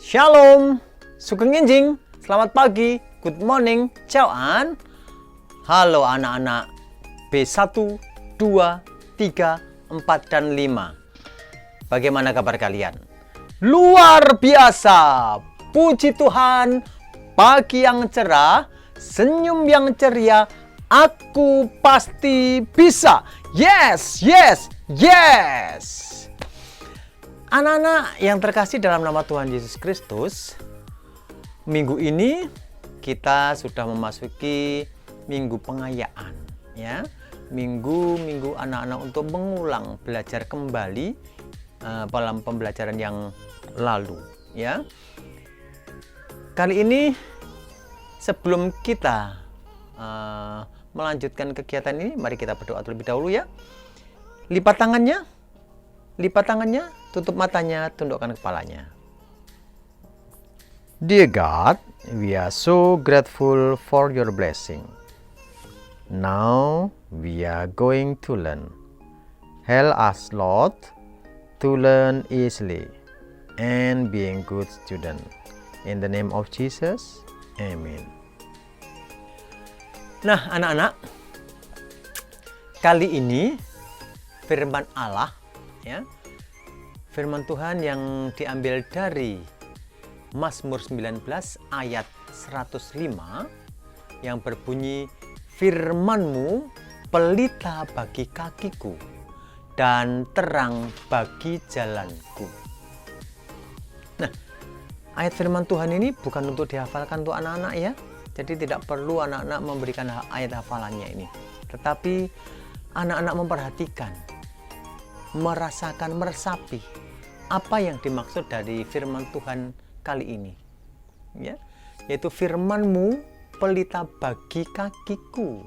Shalom, Sugeng Enjing, selamat pagi, good morning, ciao an. Halo anak-anak B1, 2, 3, 4, dan 5. Bagaimana kabar kalian? Luar biasa, puji Tuhan, pagi yang cerah, senyum yang ceria, aku pasti bisa. Yes, yes, yes. Anak-anak yang terkasih dalam nama Tuhan Yesus Kristus, minggu ini kita sudah memasuki minggu pengayaan, ya. Minggu anak-anak untuk mengulang belajar kembali dalam pembelajaran yang lalu, ya. Kali ini sebelum kita melanjutkan kegiatan ini, mari kita berdoa terlebih dahulu, ya. Lipat tangannya, tutup matanya, tundukkan kepalanya. Dear God, we are so grateful for your blessing. Now we are going to learn. Help us, Lord, to learn easily and being good student. In the name of Jesus, Amen. Nah, anak-anak, kali ini firman Allah, ya, firman Tuhan yang diambil dari Mazmur 19 ayat 105 yang berbunyi, firman-Mu pelita bagi kakiku dan terang bagi jalanku. Nah, ayat firman Tuhan ini bukan untuk dihafalkan untuk anak-anak, ya. Jadi tidak perlu anak-anak memberikan ayat hafalannya ini. Tetapi anak-anak memperhatikan, merasakan, meresapi apa yang dimaksud dari firman Tuhan kali ini, ya, yaitu firman-Mu pelita bagi kakiku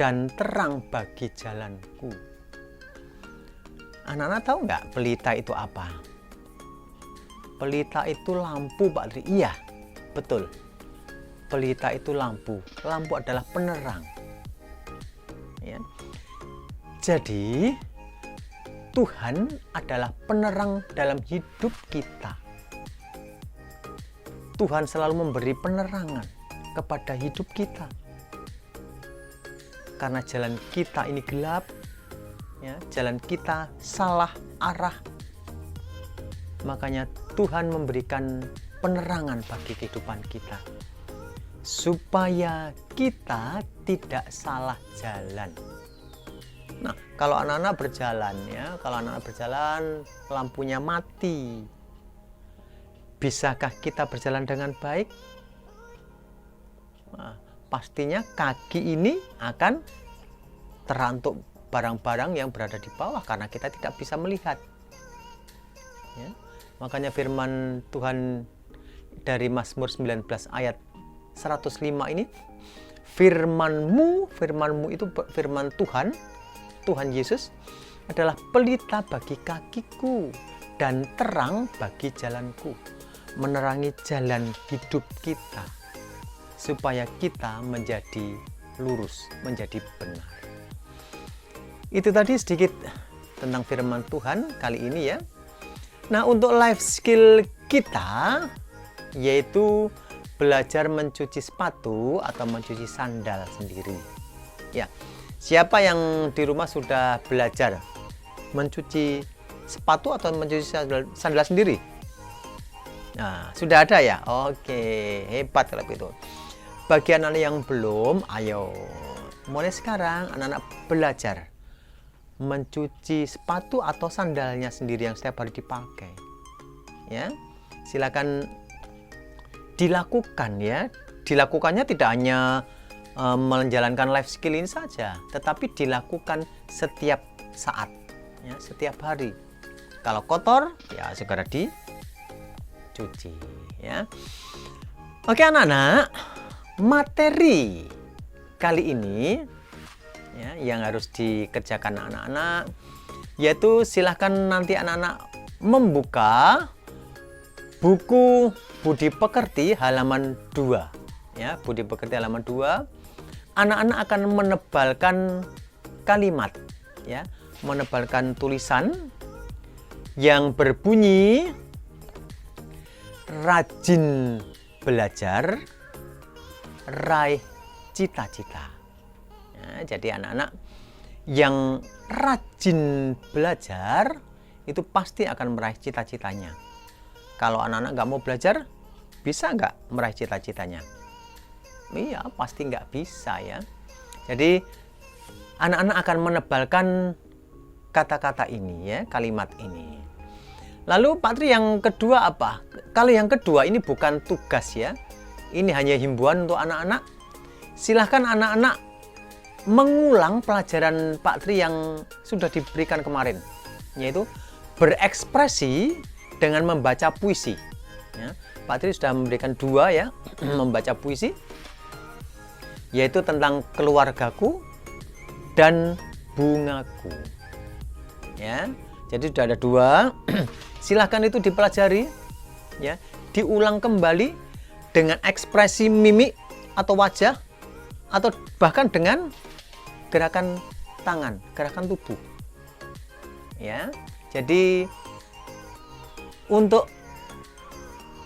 dan terang bagi jalanku. Anak-anak tahu nggak pelita itu apa? Pelita itu lampu, Pak Tri. Iya, betul. Pelita itu lampu. Lampu adalah penerang, ya. Jadi Tuhan adalah penerang dalam hidup kita. Tuhan selalu memberi penerangan kepada hidup kita. Karena jalan kita ini gelap, ya, jalan kita salah arah. Makanya Tuhan memberikan penerangan bagi kehidupan kita. Supaya kita tidak salah jalan. Nah, kalau anak-anak berjalan, ya, kalau anak-anak berjalan lampunya mati, bisakah kita berjalan dengan baik? Nah, pastinya kaki ini akan terantuk barang-barang yang berada di bawah karena kita tidak bisa melihat, ya. Makanya firman Tuhan dari Mazmur 19 ayat 105 ini, firman-Mu itu firman Tuhan, Tuhan Yesus adalah pelita bagi kakiku dan terang bagi jalanku, menerangi jalan hidup kita supaya kita menjadi lurus, menjadi benar. Itu tadi sedikit tentang firman Tuhan kali ini, ya. Nah, untuk life skill kita yaitu belajar mencuci sepatu atau mencuci sandal sendiri, ya. Siapa yang di rumah sudah belajar mencuci sepatu atau mencuci sandal sendiri? Nah, sudah ada, ya? Oke, hebat kalau begitu. Bagi anak-anak yang belum, ayo mulai sekarang anak-anak belajar mencuci sepatu atau sandalnya sendiri yang setiap hari dipakai, ya. Silakan dilakukan, ya. Dilakukannya tidak hanya menjalankan life skill ini saja, tetapi dilakukan setiap saat, ya, setiap hari. Kalau kotor, ya segera dicuci, ya. Oke anak-anak, materi kali ini, ya, yang harus dikerjakan anak-anak, yaitu silahkan nanti anak-anak membuka buku Budi Pekerti halaman 2, ya, Budi Pekerti halaman 2. Anak-anak akan menebalkan kalimat ya, menebalkan tulisan yang berbunyi rajin belajar, raih cita-cita. Ya, jadi anak-anak yang rajin belajar itu pasti akan meraih cita-citanya. Kalau anak-anak nggak mau belajar, bisa nggak meraih cita-citanya? Iya, pasti nggak bisa ya. Jadi anak-anak akan menebalkan kata-kata ini ya, kalimat ini. Lalu Pak Tri yang kedua apa? Kalau yang kedua ini bukan tugas ya. Ini hanya himbauan untuk anak-anak. Silahkan anak-anak mengulang pelajaran Pak Tri yang sudah diberikan kemarin, yaitu berekspresi dengan membaca puisi. Ya, Pak Tri sudah memberikan 2 ya, membaca puisi, yaitu tentang keluargaku dan bungaku. Ya, jadi sudah ada 2. Silahkan itu dipelajari, ya, diulang kembali dengan ekspresi mimik atau wajah, atau bahkan dengan gerakan tangan, gerakan tubuh. Ya, jadi untuk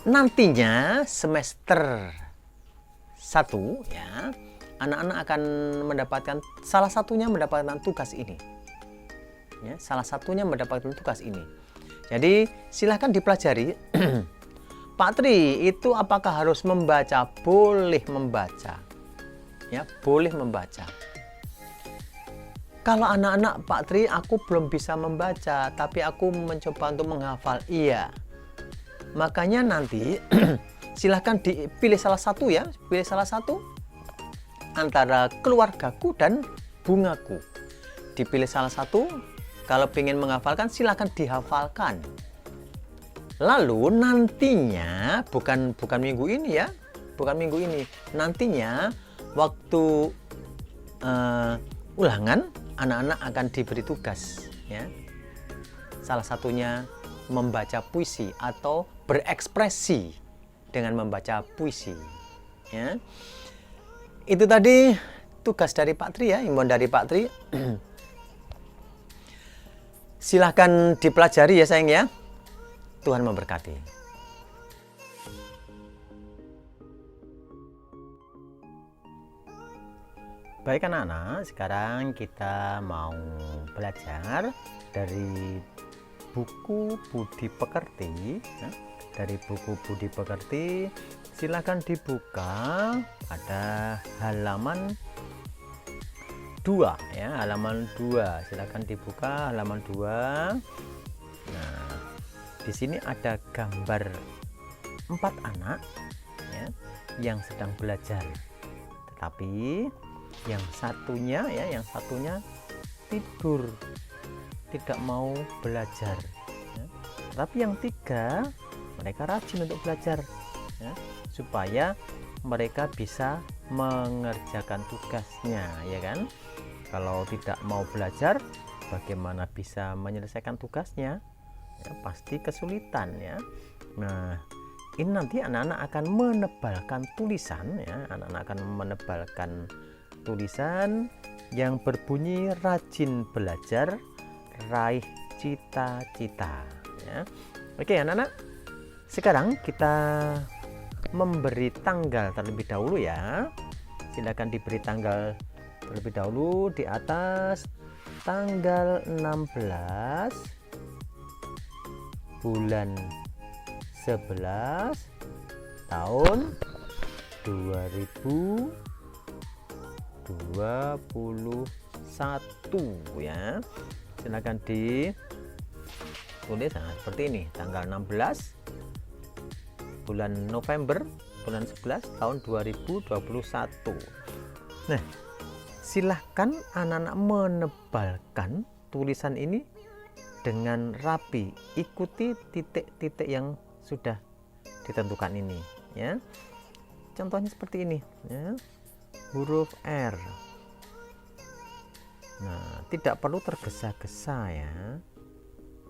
nantinya semester 1 ya, anak-anak akan mendapatkan salah satunya mendapatkan tugas ini. Ya, salah satunya mendapatkan tugas ini. Jadi silahkan dipelajari. Pak Tri itu apakah harus membaca? Boleh membaca. Ya, boleh membaca. Kalau anak-anak, Pak Tri, aku belum bisa membaca, tapi aku mencoba untuk menghafal. Iya. Makanya nanti silahkan dipilih salah satu ya, pilih salah satu antara keluargaku dan bungaku. Dipilih salah satu. Kalau ingin menghafalkan, silahkan dihafalkan. Lalu nantinya, bukan minggu ini ya, bukan minggu ini. Nantinya waktu ulangan, anak-anak akan diberi tugas. Ya. Salah satunya membaca puisi atau berekspresi dengan membaca puisi. Ya. Itu tadi tugas dari Pak Tri ya, himbauan dari Pak Tri. Silahkan dipelajari ya sayang ya. Tuhan memberkati. Baik anak-anak, sekarang kita mau belajar dari buku Budi Pekerti. Dari buku Budi Pekerti, silahkan dibuka pada halaman 2 ya, halaman 2. Silakan dibuka halaman 2. Nah, di sini ada gambar 4 anak ya, yang sedang belajar. Tetapi yang satunya tidur, tidak mau belajar. Ya. Tapi yang 3 mereka rajin untuk belajar ya, supaya mereka bisa mengerjakan tugasnya, ya kan? Kalau tidak mau belajar, bagaimana bisa menyelesaikan tugasnya? Ya, pasti kesulitan ya. Nah, ini nanti anak-anak akan menebalkan tulisan ya, anak-anak akan menebalkan tulisan yang berbunyi rajin belajar, raih cita-cita ya. Oke anak-anak, sekarang kita memberi tanggal terlebih dahulu ya. Silakan diberi tanggal terlebih dahulu di atas, tanggal 16 bulan 11 tahun 2021 ya. Silakan ditulis seperti ini, tanggal 16 bulan November bulan 11 tahun 2021. Nah, silahkan anak-anak menebalkan tulisan ini dengan rapi. Ikuti titik-titik yang sudah ditentukan ini ya. Contohnya seperti ini ya. Huruf R. Nah, tidak perlu tergesa-gesa ya.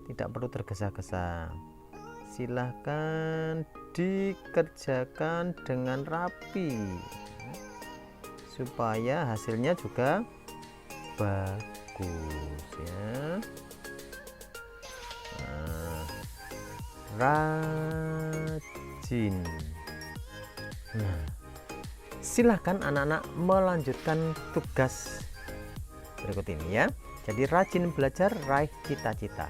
Tidak perlu tergesa-gesa. Silahkan dikerjakan dengan rapi supaya hasilnya juga bagus. bagus ya. Rajin. Nah, silakan anak-anak melanjutkan tugas berikut ini ya. Jadi rajin belajar, raih cita-cita.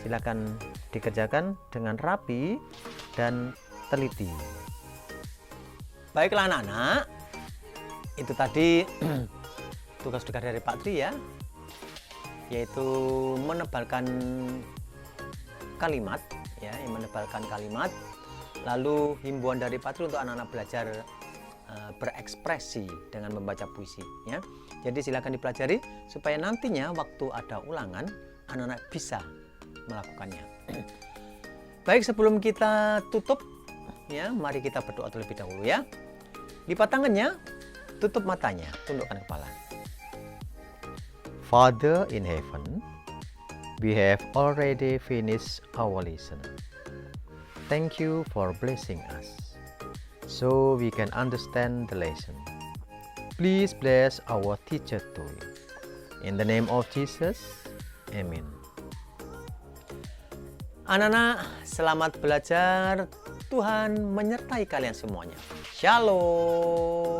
Silakan dikerjakan dengan rapi dan teliti. Baiklah anak-anak, itu tadi tugas-tugas dari Pak Tri ya, yaitu menebalkan kalimat ya, menebalkan kalimat. Lalu himbauan dari Pak Tri untuk anak-anak belajar berekspresi dengan membaca puisi ya. Jadi silakan dipelajari supaya nantinya waktu ada ulangan anak-anak bisa melakukannya. Baik, sebelum kita tutup ya, mari kita berdoa terlebih dahulu ya. Lipat tangannya, tutup matanya, tundukkan kepala. Father in heaven, we have already finished our lesson. Thank you for blessing us, so we can understand the lesson. Please bless our teacher too. In the name of Jesus, Amen. Anak-anak, selamat belajar. Tuhan menyertai kalian semuanya. Shalom.